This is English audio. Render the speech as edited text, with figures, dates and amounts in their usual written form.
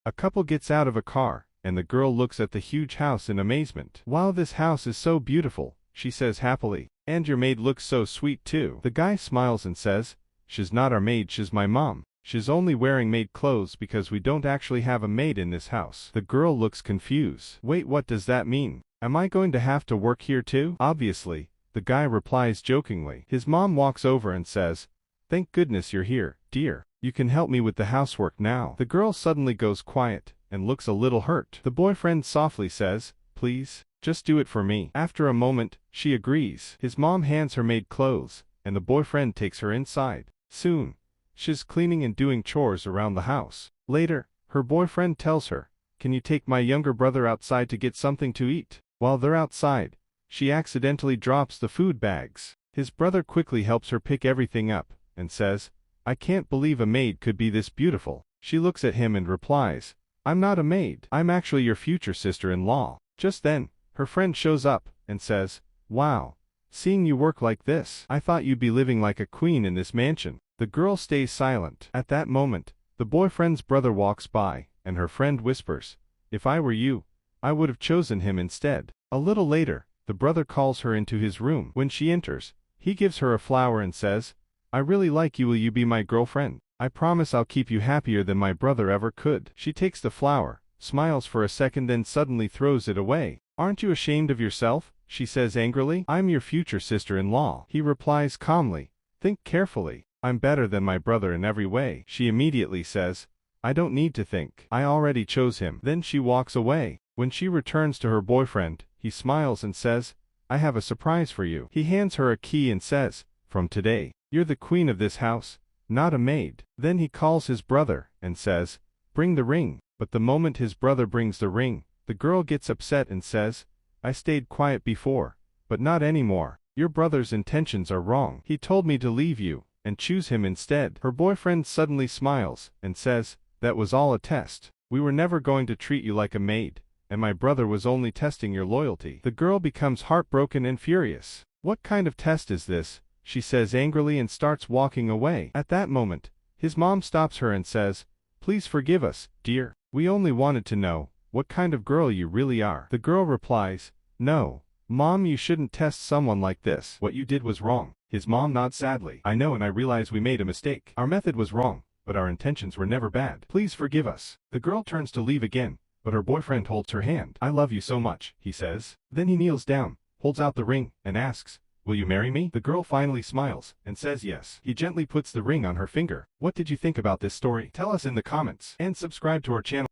A couple gets out of a car, and the girl looks at the huge house in amazement. "Wow, this house is so beautiful," she says happily. "And your maid looks so sweet too." The guy smiles and says, "She's not our maid, she's my mom. She's only wearing maid clothes because we don't actually have a maid in this house." The girl looks confused. "Wait, what does that mean? Am I going to have to work here too?" "Obviously," the guy replies jokingly. His mom walks over and says, "Thank goodness you're here, dear. You can help me with the housework now." The girl suddenly goes quiet and looks a little hurt. The boyfriend softly says, "Please, just do it for me." After a moment, she agrees. His mom hands her maid clothes, and the boyfriend takes her inside. Soon, she's cleaning and doing chores around the house. Later, her boyfriend tells her, "Can you take my younger brother outside to get something to eat?" While they're outside, she accidentally drops the food bags. His brother quickly helps her pick everything up, and says, "I can't believe a maid could be this beautiful." She looks at him and replies, "I'm not a maid. I'm actually your future sister-in-law." Just then, her friend shows up, and says, "Wow, seeing you work like this, I thought you'd be living like a queen in this mansion." The girl stays silent. At that moment, the boyfriend's brother walks by, and her friend whispers, "If I were you, I would have chosen him instead." A little later, the brother calls her into his room. When she enters, he gives her a flower and says, "I really like you. Will you be my girlfriend? I promise I'll keep you happier than my brother ever could." She takes the flower, smiles for a second, then suddenly throws it away. "Aren't you ashamed of yourself?" she says angrily. "I'm your future sister-in-law." He replies calmly, "Think carefully. I'm better than my brother in every way." She immediately says, "I don't need to think. I already chose him." Then she walks away. When she returns to her boyfriend, he smiles and says, "I have a surprise for you." He hands her a key and says, "From today, you're the queen of this house, not a maid." Then he calls his brother and says, "Bring the ring." But the moment his brother brings the ring, the girl gets upset and says, "I stayed quiet before, but not anymore. Your brother's intentions are wrong. He told me to leave you and choose him instead." Her boyfriend suddenly smiles and says, "That was all a test. We were never going to treat you like a maid, and my brother was only testing your loyalty." The girl becomes heartbroken and furious. "What kind of test is this?" she says angrily and starts walking away. At that moment, his mom stops her and says, "Please forgive us, dear. We only wanted to know what kind of girl you really are." The girl replies, "No, Mom, you shouldn't test someone like this. What you did was wrong." His mom nods sadly. "I know, and I realize we made a mistake. Our method was wrong, but our intentions were never bad. Please forgive us." The girl turns to leave again, but her boyfriend holds her hand. "I love you so much," he says. Then he kneels down, holds out the ring, and asks, "Will you marry me?" The girl finally smiles and says yes. He gently puts the ring on her finger. What did you think about this story? Tell us in the comments, and subscribe to our channel.